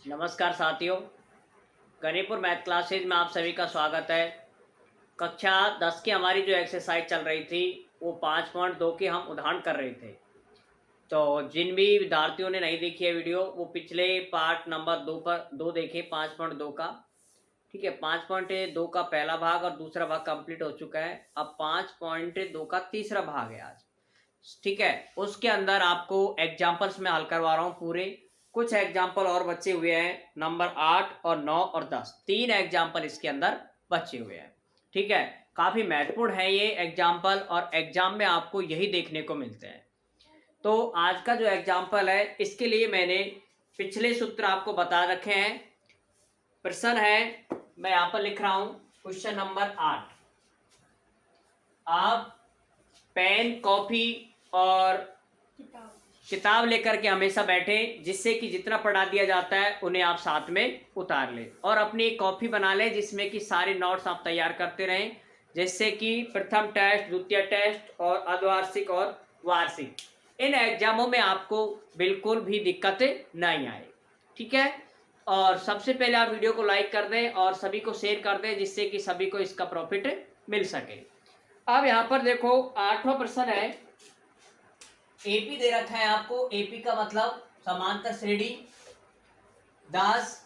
नमस्कार साथियों, गणिपुर math classes में आप सभी का स्वागत है। कक्षा 10 की हमारी जो एक्सरसाइज चल रही थी वो 5.2 के हम उदाहरण कर रहे थे। तो जिन भी विद्यार्थियों ने नहीं देखी है वीडियो वो पिछले पार्ट नंबर 2 पर 2 देखें 5.2 का। ठीक है, 5.2 का पहला भाग और दूसरा भाग कंप्लीट हो चुका है। अब 5.2 का तीसरा भाग है आज। ठीक है, उसके अंदर आपको एग्जाम्पल्स में हल करवा रहा हूँ पूरे। कुछ एग्जाम्पल और बचे हुए हैं, नंबर 8 और 9 और 10, 3 एग्जाम्पल इसके अंदर बचे हुए हैं। ठीक है, काफ़ी महत्वपूर्ण है ये एग्जाम्पल और एग्जाम में आपको यही देखने को मिलते हैं। तो आज का जो एग्जाम्पल है इसके लिए मैंने पिछले सूत्र आपको बता रखे हैं। प्रश्न है, मैं यहाँ पर लिख रहा हूँ क्वेश्चन नंबर 8। आप पेन, कॉपी और किताब लेकर के हमेशा बैठे, जिससे कि जितना पढ़ा दिया जाता है उन्हें आप साथ में उतार लें और अपनी एक कॉपी बना लें जिसमें कि सारे नोट्स आप तैयार करते रहें, जैसे कि प्रथम टेस्ट, द्वितीय टेस्ट और अर्धवार्षिक और वार्षिक। इन एग्जामों में आपको बिल्कुल भी दिक्कत नहीं आए। ठीक है, और सबसे पहले आप वीडियो को लाइक कर दें और सभी को शेयर कर दें जिससे कि सभी को इसका प्रॉफिट मिल सके। अब यहाँ पर देखो 8वां प्रश्न है। एपी दे रखा है आपको। एपी का मतलब समांतर श्रेणी 10,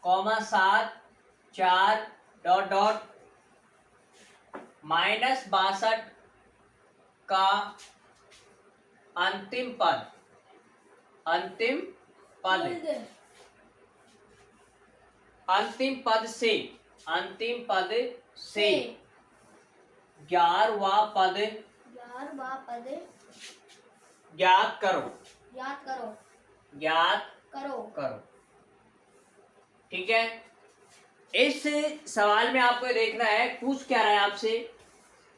7, 4 डॉट डॉट -62 का अंतिम पद अंतिम पद से 11वां पद ज्ञात करो। ठीक है, इस सवाल में आपको देखना है पूछ क्या रहा है आपसे।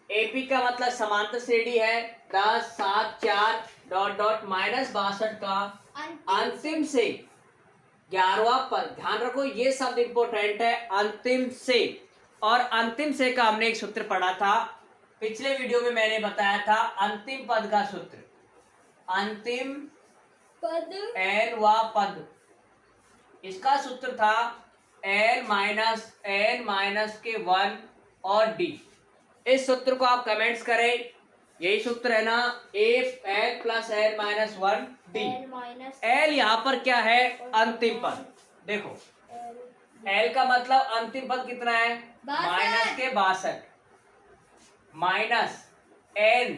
एपी का मतलब समांतर श्रेणी है 10, 7, 4 डॉट डॉट -62 का अंतिम से 11वां पद। ध्यान रखो ये शब्द इंपॉर्टेंट है, अंतिम से। और अंतिम से का हमने एक सूत्र पढ़ा था पिछले वीडियो में, मैंने बताया था अंतिम पद का सूत्र। अंतिम पद n वा पद, इसका सूत्र था n माइनस के 1 और d। इस सूत्र को आप कमेंट्स करें, यही सूत्र है ना, l plus n minus 1 d। l यहाँ पर क्या है? अंतिम पद। देखो l का मतलब अंतिम पद कितना है? -62 माइनस n।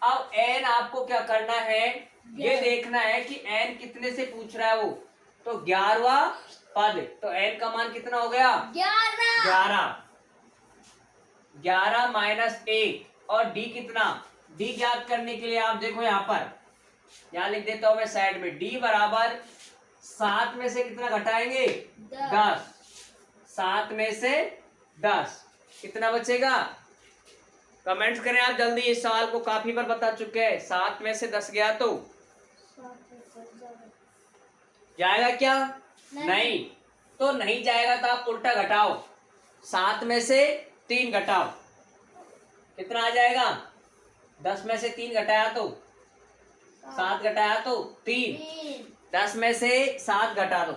अब n आपको क्या करना है, ये देखना है कि n कितने से पूछ रहा है वो, तो 11वां पद। तो n का मान कितना हो गया? 11 माइनस 1 और d कितना? d ज्ञात करने के लिए आप देखो यहाँ पर, यहाँ लिख देता हूं मैं साइड में, d बराबर 7 में से कितना घटाएंगे? 10। 7 में से 10 कितना बचेगा? कमेंट्स करें आप जल्दी, इस सवाल को काफी बार बता चुके हैं। 7 में से 10 गया तो जाएगा क्या? नहीं। तो नहीं जाएगा तो आप उल्टा घटाओ, 7 में से 3 घटाओ, कितना आ जाएगा? 10 में से 3 घटाया तो 7 घटाया तो 3। 10 में से 7 घटा दो,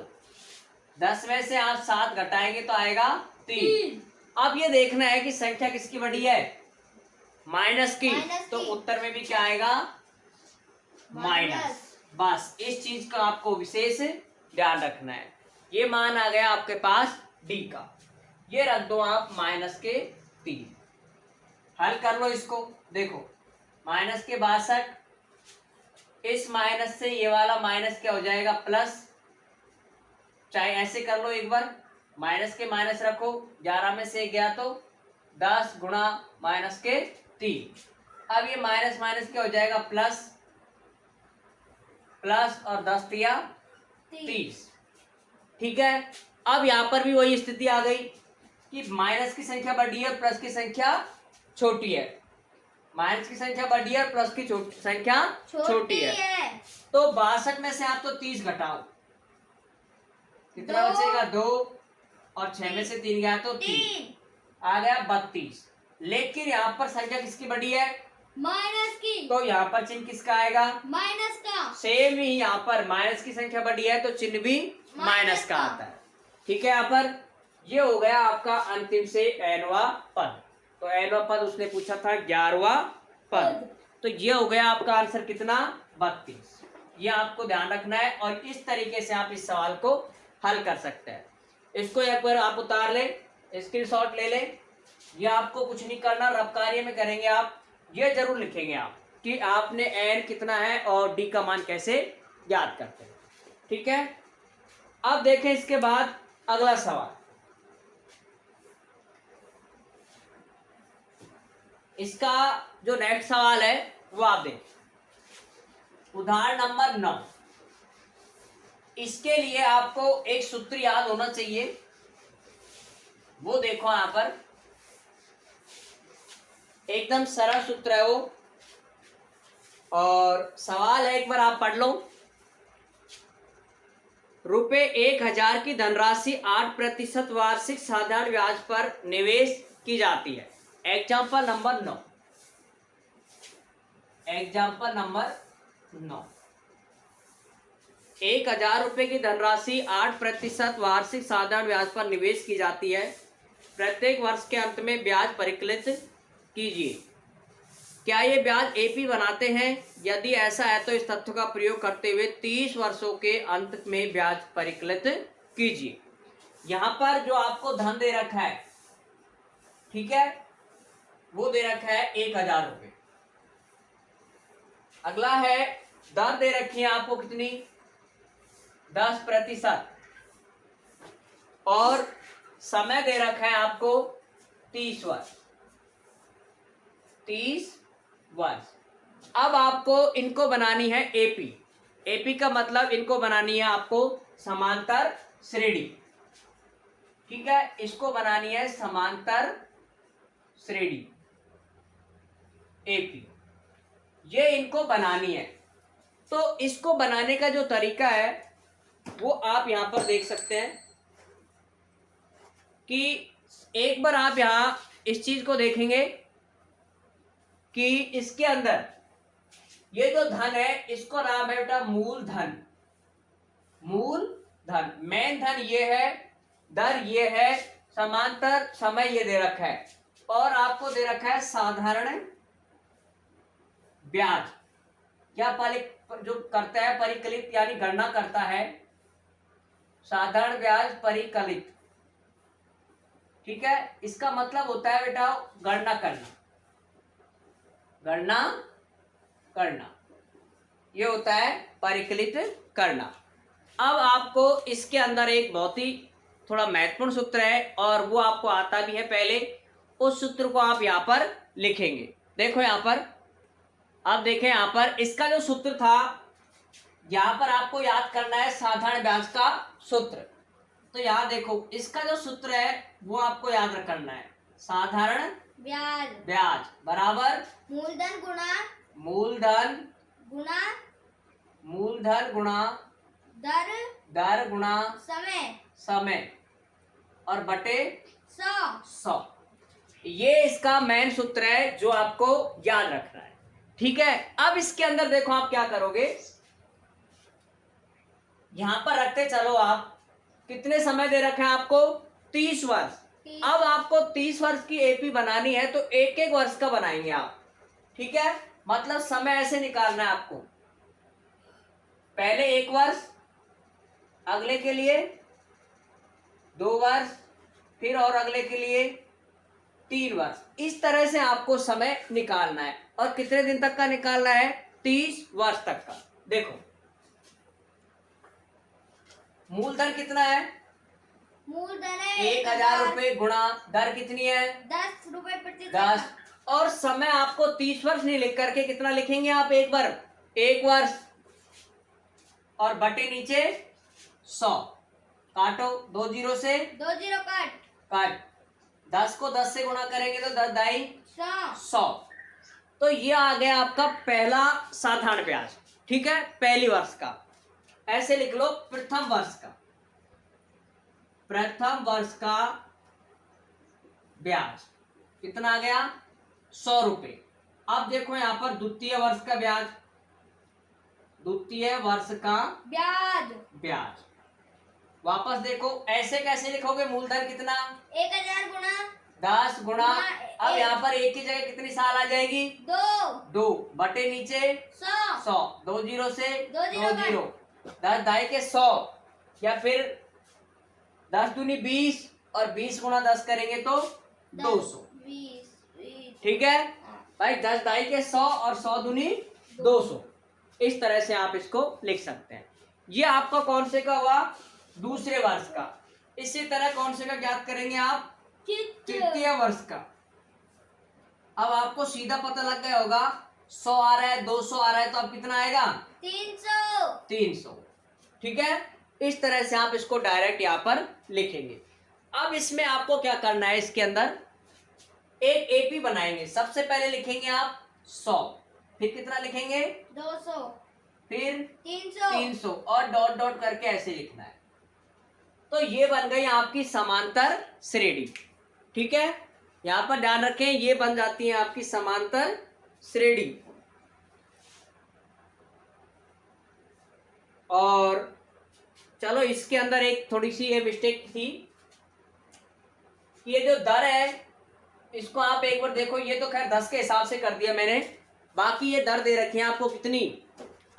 10 में से आप 7 घटाएंगे तो आएगा 3। अब ये देखना है कि संख्या किसकी बड़ी है? माइनस की। तो उत्तर में भी क्या आएगा? माइनस। बस इस चीज का आपको विशेष ध्यान रखना है। ये मान आ गया आपके पास डी का, ये रख दो आप -3। हल कर लो इसको। देखो -62, इस माइनस से ये वाला माइनस क्या हो जाएगा? प्लस। चाहे ऐसे कर लो एक बार, माइनस के माइनस रखो, 11 में से गया तो 10 गुणा -3। अब ये माइनस माइनस क्या हो जाएगा? प्लस और 10 तिया 30। ठीक है, अब यहां पर भी वही स्थिति आ गई कि माइनस की संख्या बड़ी है, प्लस की संख्या छोटी है। माइनस की संख्या बड़ी है, प्लस की संख्या छोटी है। तो 62 में से आप तो 30 घटाओ, कितना बचेगा? 2 और 6 में से 3 गया तो 3, आ गया 32। लेकिन यहाँ पर संख्या किसकी बड़ी है? माइनस की। तो यहाँ पर चिन्ह किसका आएगा? माइनस का। सेम ही यहाँ पर माइनस की संख्या बढ़ी है तो चिन्ह भी माइनस का आता है। ठीक है, यहाँ पर ये हो गया आपका अंतिम से nवां पद। तो nवां पद उसने पूछा था 11वां पद। तो ये हो गया आपका आंसर कितना? 32। ये आपको ध्यान रखना है और इस तरीके से आप इस सवाल को हल कर सकते हैं। इसको एक बार आप उतार ले, स्क्रीनशॉट ले ले। ये आपको कुछ नहीं करना, रफ कार्य में करेंगे आप। ये जरूर लिखेंगे आप कि आपने n कितना है और d का मान कैसे याद करते हैं। ठीक है, अब देखें इसके बाद अगला सवाल। इसका जो नेक्स्ट सवाल है वो आप देखें, उदाहरण नंबर 9। इसके लिए आपको एक सूत्र याद होना चाहिए, वो देखो यहां पर एकदम सरल सूत्र है वो, और सवाल है एक बार आप पढ़ लो। ₹1000 की धनराशि 8% वार्षिक साधारण ब्याज पर निवेश की जाती है। Example number 9। एग्जाम्पल नंबर 9, 1000 रुपए की धनराशि 8% वार्षिक साधारण ब्याज पर निवेश की जाती है। प्रत्येक वर्ष के अंत में ब्याज परिकलित कीजिए। क्या ये ब्याज एपी बनाते हैं? यदि ऐसा है तो इस तथ्य का प्रयोग करते हुए 30 वर्षों के अंत में ब्याज परिकलित कीजिए। यहां पर जो आपको धन दे रखा है, ठीक है, वो दे रखा है 1000 रुपए। अगला है दर दे रखी है आपको कितनी? 10%। और समय दे रखा है आपको 30 वर्ष। 30 वर्ष। अब आपको इनको बनानी है एपी। एपी का मतलब इनको बनानी है आपको समांतर श्रेणी। ठीक है, इसको बनानी है समांतर श्रेणी एपी, ये इनको बनानी है। तो इसको बनाने का जो तरीका है वो आप यहां पर देख सकते हैं कि एक बार आप यहां इस चीज को देखेंगे कि इसके अंदर ये जो धन है इसको नाम है बेटा मूलधन। मूलधन, मेन धन ये है, दर ये है, समांतर समय ये दे रखा है, और आपको दे रखा है साधारण ब्याज। क्या जो करता है परिकलित, यानी गणना करता है साधारण ब्याज परिकलित। ठीक है, इसका मतलब होता है बेटा गणना करना। गणना करना ये होता है परिकलित करना। अब आपको इसके अंदर एक बहुत ही थोड़ा महत्वपूर्ण सूत्र है और वो आपको आता भी है। पहले उस सूत्र को आप यहां पर लिखेंगे। देखो यहां पर आप देखें, यहां पर इसका जो सूत्र था, यहां पर आपको याद करना है साधारण ब्याज का सूत्र। तो यहां देखो इसका जो सूत्र है वो आपको याद करना है। साधारण ब्याज ब्याज बराबर मूलधन गुणा मूलधन गुणा मूलधन गुणा दर दर गुणा समय समय और बटे 100। ये इसका मेन सूत्र है जो आपको याद रखना है। ठीक है, अब इसके अंदर देखो आप क्या करोगे, यहां पर रखते चलो आप। कितने समय दे रखा है आपको? 30 वर्ष। अब आपको 30 वर्ष की एपी बनानी है तो एक एक वर्ष का बनाएंगे आप। ठीक है, मतलब समय ऐसे निकालना है आपको, पहले 1 वर्ष, अगले के लिए 2 वर्ष, फिर और अगले के लिए 3 वर्ष। इस तरह से आपको समय निकालना है। और कितने दिन तक का निकालना है? 30 वर्ष तक का। देखो मूलधन कितना है? मूलधन है 1000 रुपए गुणा दर कितनी है? 10 रुपए प्रति 10। और समय आपको 30 वर्ष नहीं लिख करके कितना लिखेंगे आप? एक बार 1 वर्ष, और बटे नीचे 100। काटो, 2 जीरो से 2 जीरो काट। 10 को 10 से गुणा करेंगे तो 10 दाई 100। तो ये आ गया आपका पहला साधारण ब्याज। ठीक है, पहली वर्ष का। ऐसे लिख लो प्रथम वर्ष का। प्रथम वर्ष का ब्याज कितना आ गया? 100 रुपए। अब देखो यहाँ पर द्वितीय वर्ष का ब्याज, द्वितीय वर्ष का ब्याज ब्याज। वापस देखो ऐसे कैसे लिखोगे, मूलधन कितना 1000 गुना 10 गुणा, अब एक। यहाँ पर एक की जगह कितनी साल आ जाएगी 2 बटे नीचे 100, 2 जीरो से 2 जीरो, 10 दाई के 100, या फिर 10 दूनी 20 और 20 गुणा 10 करेंगे तो 200। 20 ठीक है भाई, 10 दाई के 100 और 100 दूनी 200, इस तरह से आप इसको लिख सकते हैं। ये आपका कौन से का हुआ, दूसरे वर्ष का। इसी तरह कौन से का ज्ञात करेंगे आप, तृतीय वर्ष का। अब आपको सीधा पता लग गया होगा 100 आ रहा है, 200 आ रहा है, तो अब कितना आएगा 300। ठीक है, इस तरह से आप इसको डायरेक्ट यहाँ पर लिखेंगे। अब इसमें आपको क्या करना है, इसके अंदर एक एपी बनाएंगे। सबसे पहले लिखेंगे आप 100, फिर कितना लिखेंगे 200 फिर 300 300 और डॉट डॉट करके ऐसे लिखना है। तो ये बन गई आपकी समांतर श्रेणी। ठीक है, यहां पर ध्यान रखें, ये बन जाती है आपकी समांतर श्रेणी। और चलो इसके अंदर एक थोड़ी सी ये मिस्टेक थी, ये जो दर है इसको आप एक बार देखो, ये तो खैर 10 के हिसाब से कर दिया मैंने, बाकी ये दर दे रखी है आपको कितनी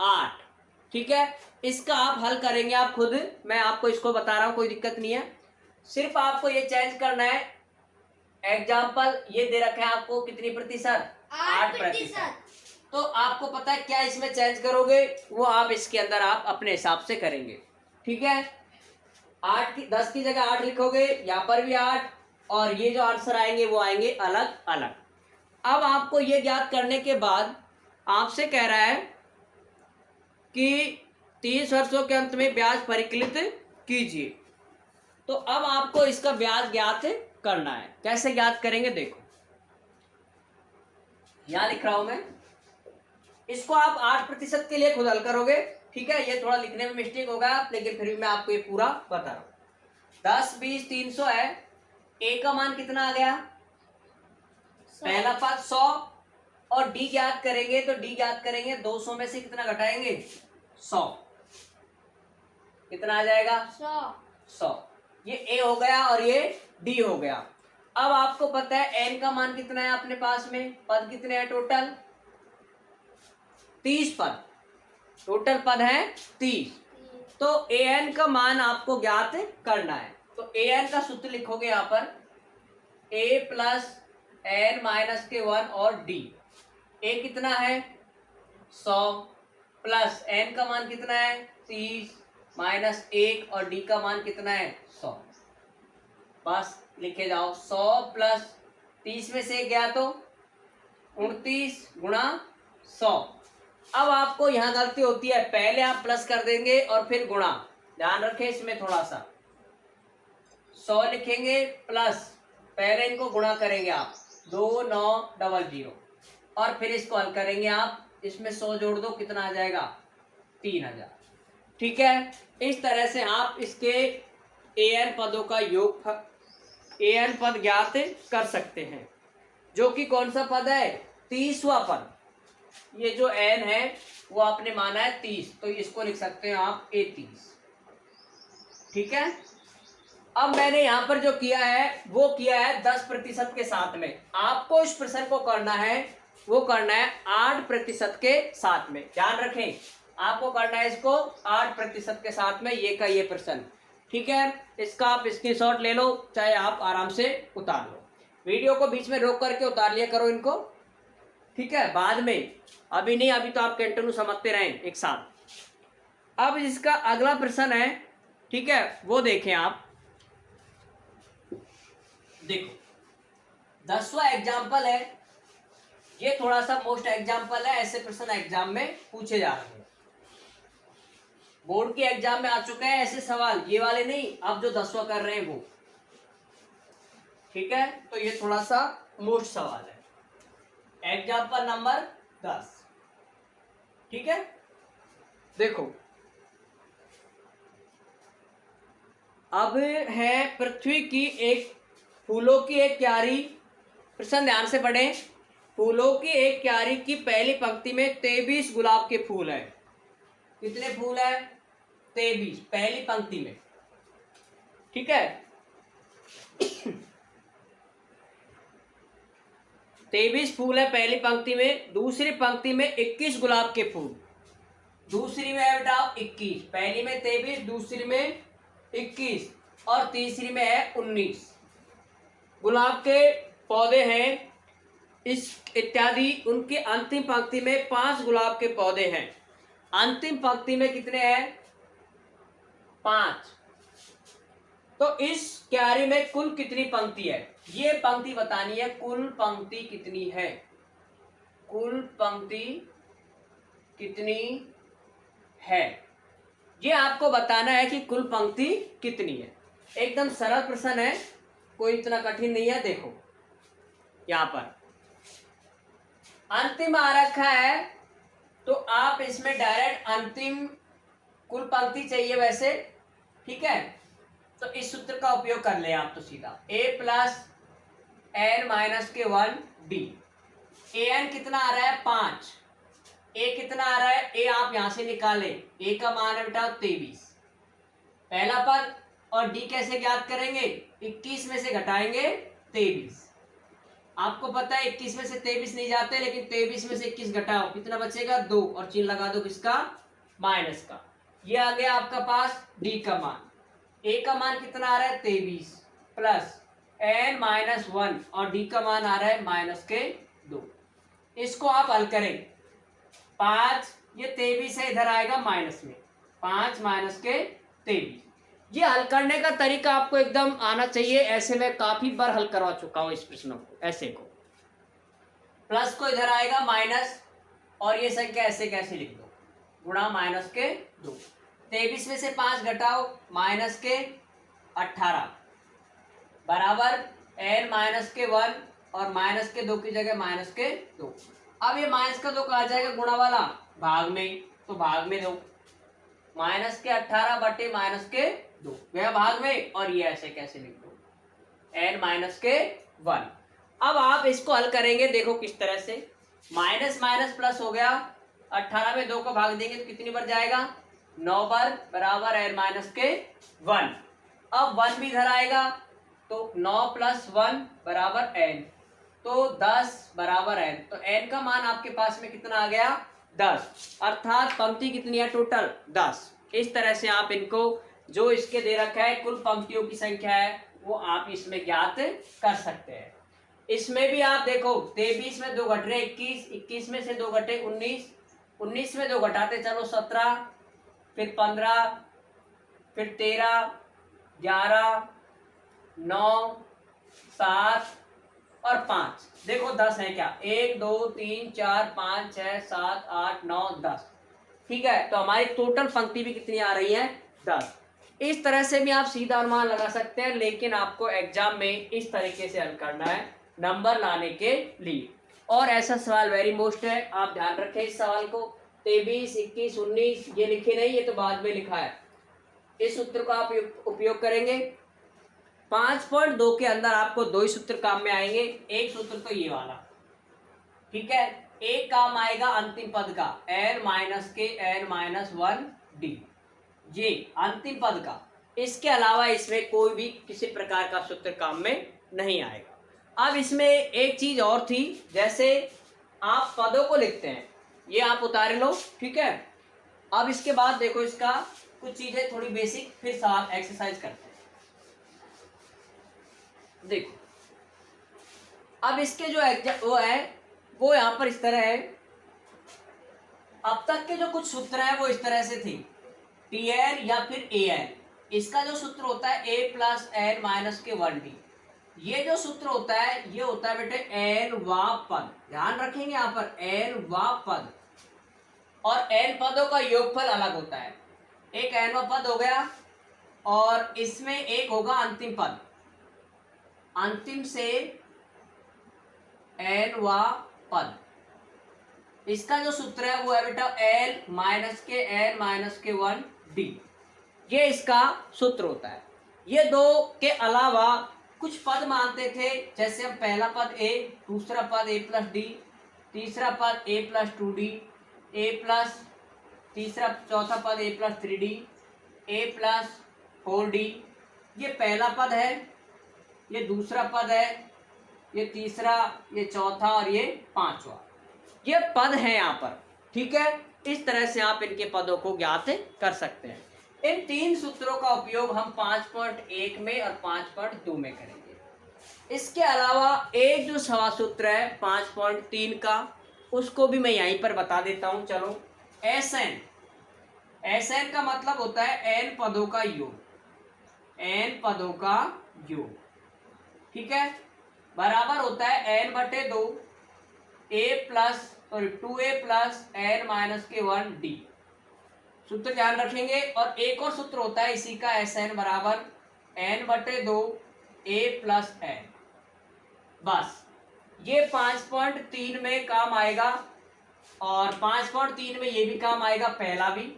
8। ठीक है, इसका आप हल करेंगे आप खुद, मैं आपको इसको बता रहा हूं, कोई दिक्कत नहीं है। सिर्फ आपको ये चेंज करना है, एग्जाम्पल ये दे रखा है आपको कितनी प्रतिशत 8%। तो आपको पता है क्या इसमें चेंज करोगे, वो आप इसके अंदर आप अपने हिसाब से करेंगे। ठीक है, 10 की जगह 8 लिखोगे, यहाँ पर भी 8, और ये जो आंसर आएंगे वो आएंगे अलग अलग। अब आपको ये ज्ञात करने के बाद आपसे कह रहा है कि 30 वर्षों के अंत में ब्याज परिकलित कीजिए। तो अब आपको इसका ब्याज ज्ञात करना है। कैसे ज्ञात करेंगे, देखो यहां लिख रहा हूं मैं, इसको आप 8% के लिए खुद हल करोगे। ठीक है, ये थोड़ा लिखने में मिस्टेक होगा, लेकिन फिर भी मैं आपको ये पूरा बता रहा हूं। 10 20 300 है, ए का मान कितना आ गया, पहला पद 100, और डी ज्ञात करेंगे तो डी ज्ञात करेंगे 200 में से कितना घटाएंगे 100, कितना आ जाएगा 100। ये ए हो गया और ये डी हो गया। अब आपको पता है एन का मान कितना है अपने पास में, पद कितने हैं टोटल 30 पद, टोटल पद है 30। तो ए एन का मान आपको ज्ञात करना है। तो ए एन का सूत्र लिखोगे यहाँ पर ए प्लस एन माइनस के 1 और डी। ए कितना है 100 प्लस एन का मान कितना है 30 माइनस 1 और डी का मान कितना है 100। बस लिखे जाओ 100 प्लस 30 में से गया तो 29 गुणा 100। अब आपको यहाँ गलती होती है, पहले आप प्लस कर देंगे और फिर गुणा, ध्यान रखें इसमें थोड़ा सा। 100 लिखेंगे प्लस, पहले इनको गुणा करेंगे आप 2900 और फिर इसको हल करेंगे आप, इसमें 100 जोड़ दो कितना आ जाएगा 3000। ठीक है, इस तरह से आप इसके एन पदों का योग एन पद ज्ञात कर सकते हैं, जो कि कौन सा पद है 30वां पद। ये जो एन है वो आपने माना है 30, तो इसको लिख सकते हैं आप A30। ठीक है, अब मैंने यहां पर जो किया है वो किया है 10% के साथ में। आपको इस प्रश्न को करना है, वो करना है 8% के साथ में। ध्यान रखें, आपको करना है इसको 8% के साथ में, ये का ये प्रश्न। ठीक है, इसका आप स्क्रीनशॉट ले लो, चाहे आप आराम से उतार लो, वीडियो को बीच में रोक करके उतार लिया करो इनको। ठीक है, बाद में, अभी नहीं, अभी तो आप कंटिन्यू समझते रहें एक साथ। अब इसका अगला प्रश्न है, ठीक है, वो देखें आप। देखो 10वां एग्जाम्पल है, ये थोड़ा सा मोस्ट एग्जाम्पल है, ऐसे प्रश्न एग्जाम में पूछे जा रहे हैं, बोर्ड के एग्जाम में आ चुके हैं ऐसे सवाल, ये वाले नहीं, अब जो 10वां कर रहे हैं वो। ठीक है, तो ये थोड़ा सा मोस्ट सवाल है, एग्जाम्पल नंबर 10। ठीक है, देखो अब है पृथ्वी की एक फूलों की एक क्यारी। प्रश्न ध्यान से पढ़ें। फूलों की एक क्यारी की पहली पंक्ति में 23 गुलाब के फूल हैं। कितने फूल हैं? 23 पहली पंक्ति में। ठीक है, 23 फूल है पहली पंक्ति में। दूसरी पंक्ति में 21 गुलाब के फूल। दूसरी में है बेटा 21, पहली में 23, दूसरी में 21 और तीसरी में है 19 गुलाब के पौधे हैं। इस इत्यादि उनकी अंतिम पंक्ति में 5 गुलाब के पौधे हैं। अंतिम पंक्ति में कितने हैं? 5। तो इस क्यारी में कुल कितनी पंक्ति है? ये पंक्ति बतानी है, कुल पंक्ति कितनी है, कुल पंक्ति कितनी है, ये आपको बताना है कि कुल पंक्ति कितनी है। एकदम सरल प्रश्न है, कोई इतना कठिन नहीं है। देखो यहां पर अंतिम आ रखा है, तो आप इसमें डायरेक्ट अंतिम कुल पंक्ति चाहिए वैसे, ठीक है, तो इस सूत्र का उपयोग कर ले आप तो सीधा a प्लस एन माइनस के 1 d। ए एन कितना आ रहा है? 5। ए कितना आ रहा है? ए आप यहां से निकाले, ए का मान है बेटा 23 पहला पद। और डी कैसे ज्ञात करेंगे? 21 में से घटाएंगे 23। आपको पता है 21 में से 23 नहीं जाते, लेकिन 23 में से 21 घटाओ, कितना बचेगा? 2, और चिन्ह लगा दो किसका? माइनस का। ये आ गया आपका पास डी का मान। ए का मान कितना आ रहा है? 23 प्लस एन माइनस 1 और डी का मान आ रहा है माइनस के 2। इसको आप हल करें, 5 ये 23 है, इधर आएगा माइनस में, 5 माइनस के 23। ये हल करने का तरीका आपको एकदम आना चाहिए। ऐसे मैं काफी बार हल करवा चुका हूं इस प्रश्न को। ऐसे को प्लस को इधर आएगा माइनस, और ये संख्या ऐसे कैसे लिख दो? गुणा माइनस के 2। 23 में से 5 घटाओ, माइनस के 18 बराबर एन माइनस के 1 और माइनस के 2 की जगह माइनस के 2। अब ये माइनस का 2 कहा जाएगा गुणा वाला भाग में, तो भाग में 2, माइनस के 18 बटे माइनस के 2 गया भाग में, और ये ऐसे कैसे लिख दो? एन माइनस के 1। अब आप इसको हल करेंगे, देखो किस तरह से, माइनस माइनस प्लस हो गया, 18 में 2 को भाग देंगे तो कितनी बार जाएगा? 9 बार बराबर एन माइनस के 1। अब 1 भी इधर आएगा, तो 9 प्लस 1 बराबर एन, तो 10 बराबर एन। तो एन का मान आपके पास में कितना आ गया? 10। अर्थात पंक्ति कितनी है टोटल? 10। इस तरह से आप इनको, जो इसके दे रखा है कुल पंक्तियों की संख्या है, वो आप इसमें ज्ञात कर सकते हैं। इसमें भी आप देखो, 23 में 2 घट रहे 21, 21 में से 2 घटे 19, 19 में 2 घटाते चलो 17, फिर 15, फिर 13, 11, 9, 7 और 5। देखो 10 है क्या? 1 2 3 4 5 6 7 8 9 10। ठीक है, तो हमारी टोटल पंक्ति भी कितनी आ रही है? 10। इस तरह से भी आप सीधा अनुमान लगा सकते हैं, लेकिन आपको एग्जाम में इस तरीके से हल करना है नंबर लाने के लिए। और ऐसा सवाल वेरी मोस्ट है, आप ध्यान रखें इस सवाल को। 23 21 19 ये लिखे नहीं, ये तो बाद में लिखा है। इस सूत्र का आप उपयोग करेंगे। 5.2 के अंदर आपको 2 ही सूत्र काम में आएंगे। एक सूत्र तो ये वाला, ठीक है, एक काम आएगा अंतिम पद का, एन माइनस के एन माइनस 1 डी, ये अंतिम पद का। इसके अलावा इसमें कोई भी किसी प्रकार का सूत्र काम में नहीं आएगा। अब इसमें एक चीज और थी, जैसे आप पदों को लिखते हैं, ये आप उतारे लो, ठीक है। अब इसके बाद देखो इसका कुछ चीजें थोड़ी बेसिक, फिर सवाल एक्सरसाइज करते हैं। देखो अब इसके जो वो है वो यहाँ पर इस तरह है। अब तक के जो कुछ सूत्र है वो इस तरह से थे, टी एन या फिर ए एन। इसका जो सूत्र होता है ए प्लस एन माइनस के 1 डी। ये जो सूत्र होता है ये होता है बेटे एन वा पद। ध्यान रखेंगे यहाँ पर एन वा पद, और एन पदों का योगफल अलग होता है। एक एन वा पद हो गया, और इसमें एक होगा अंतिम पद, अंतिम से एन वा पद। इसका जो सूत्र है वो है बेटा एल माइनस के एन माइनस के 1 डी, ये इसका सूत्र होता है। ये दो के अलावा कुछ पद मानते थे, जैसे हम पहला पद ए, दूसरा पद ए प्लस डी, तीसरा पद a plus 2d, a plus तीसरा चौथा पद a plus 3d, a plus 4d। ये पहला पद है, ये दूसरा पद है, ये तीसरा, ये चौथा और ये पांचवा। ये पद है यहाँ पर, ठीक है। इस तरह से आप इनके पदों को ज्ञात कर सकते हैं। इन 3 सूत्रों का उपयोग हम 5.1 में और 5.2 में करेंगे। इसके अलावा एक जो सवा सूत्र है 5.3 का, उसको भी मैं यहीं पर बता देता हूं। चलो, SN का मतलब होता है n पदों का योग, n पदों का योग, ठीक है, बराबर होता है n/2 2a plus n minus के 1d। सूत्र ध्यान रखेंगे। और एक और सूत्र होता है इसी का, SN बराबर n/2 a प्लस n। बस ये 5.3 में काम आएगा और 5.3 में ये भी काम आएगा, पहला भी,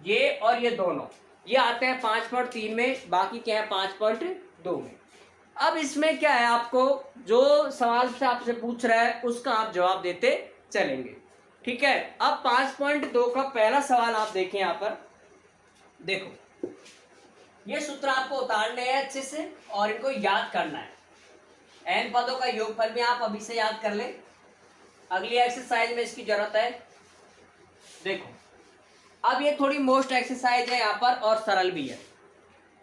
ये और ये दोनों ये आते हैं 5.3 में, बाकी क्या है 5.2 में। अब इसमें क्या है, आपको जो सवाल से आपसे पूछ रहा है उसका आप जवाब देते चलेंगे, ठीक है। अब 5.2 का पहला सवाल आप देखें, यहाँ पर देखो, ये सूत्र आपको उतारने हैं अच्छे से और इनको याद करना है। n पदों का योगफल भी आप अभी से याद कर लें, अगली एक्सरसाइज में इसकी जरूरत है। देखो, अब ये थोड़ी मोस्ट एक्सरसाइज है यहाँ पर और सरल भी है।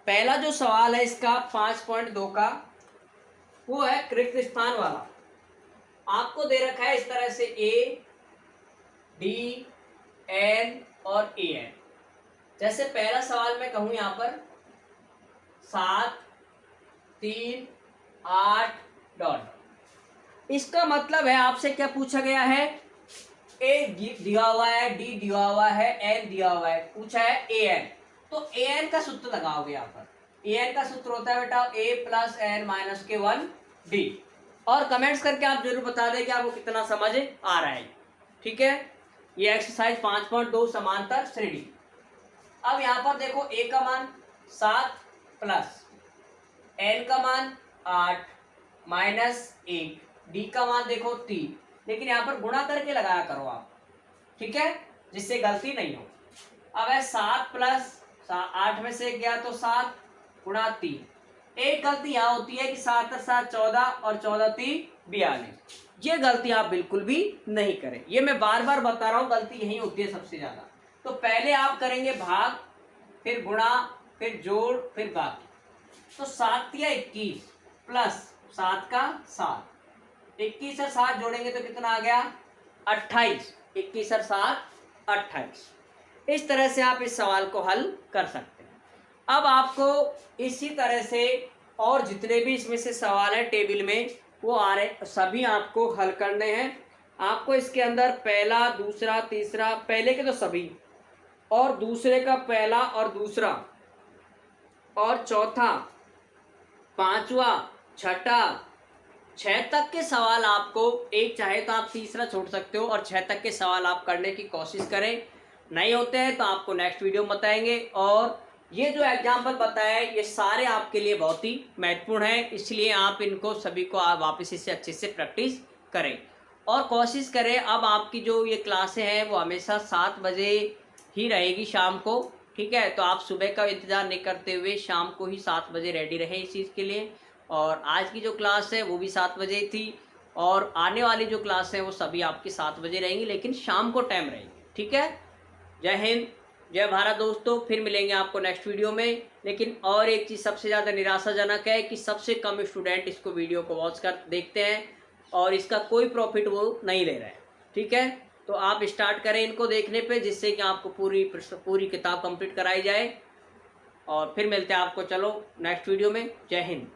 पहला जो सवाल है इसका 5.2 का, वो है रिक्त स्थान वाला। आपको दे रखा है इस तरह से a, d, n और an। जैसे पहला सवाल मैं कहूं यहाँ पर 7, 3, 8 डॉट। इसका मतलब है आपसे क्या पूछा गया है, a दिया हुआ है, d दिया हुआ है, n दिया हुआ है, पूछा है an। तो an का सूत्र लगाओगे यहाँ पर। an का सूत्र होता है बेटा a प्लस n माइनस के 1d। और कमेंट्स करके आप जरूर बता दें कि आपको कितना समझ आ रहा है, ठीक है। ये एक्सरसाइज 5.2 समांतर श्रेणी। अब यहाँ पर देखो, a का मान 7 प्लस n का मान 8 माइनस 1, d का मान देखो 3, लेकिन यहाँ पर गुणा करके लगाया करो आप, ठीक है, जिससे गलती नहीं हो। अब है 7 प्लस 8 में से गया तो 7 गुणा 3। एक गलती यहाँ होती है कि 7 और 7 14 और 14 3 42। ये गलती आप बिल्कुल भी नहीं करें, ये मैं बार बार बता रहा हूँ, गलती यही होती है सबसे ज्यादा। तो पहले आप करेंगे भाग, फिर गुणा, फिर जोड़, फिर बाकी। तो 7 या 21 प्लस 7 का 7, 21 और 7 जोड़ेंगे तो कितना आ गया 28। 21 और 7 28। इस तरह से आप इस सवाल को हल कर सकते हैं। अब आपको इसी तरह से और जितने भी इसमें से सवाल है टेबल में वो आ रहे, सभी आपको हल करने हैं। आपको इसके अंदर पहला, दूसरा, तीसरा, पहले के तो सभी, और दूसरे का पहला और दूसरा और चौथा, पांचवा, छठा, 6 तक के सवाल आपको, एक चाहे तो आप तीसरा छोड़ सकते हो और 6 तक के सवाल आप करने की कोशिश करें। नहीं होते हैं तो आपको नेक्स्ट वीडियो में बताएंगे। और ये जो एग्जाम्पल बताया है ये सारे आपके लिए बहुत ही महत्वपूर्ण है, इसलिए आप इनको सभी को आप वापस से अच्छे से प्रैक्टिस करें और कोशिश करें। अब आपकी जो ये क्लासें हैं वो हमेशा 7 बजे ही रहेगी शाम को, ठीक है। तो आप सुबह का इंतज़ार नहीं करते हुए शाम को ही 7 बजे रेडी रहें इस चीज़ के लिए। और आज की जो क्लास है वो भी 7 बजे थी और आने वाली जो क्लास है वो सभी आपकी 7 बजे रहेंगी, लेकिन शाम को टाइम रहेगी, ठीक है। जय हिंद, जय भारत दोस्तों। फिर मिलेंगे आपको नेक्स्ट वीडियो में। लेकिन और एक चीज़ सबसे ज़्यादा निराशाजनक है कि सबसे कम स्टूडेंट इसको वीडियो को वॉच कर देखते हैं और इसका कोई प्रॉफिट वो नहीं ले रहे हैं, ठीक है। तो आप स्टार्ट करें इनको देखने पे, जिससे कि आपको पूरी किताब कंप्लीट कराई जाए। और फिर मिलते हैं आपको, चलो नेक्स्ट वीडियो में। जय हिंद।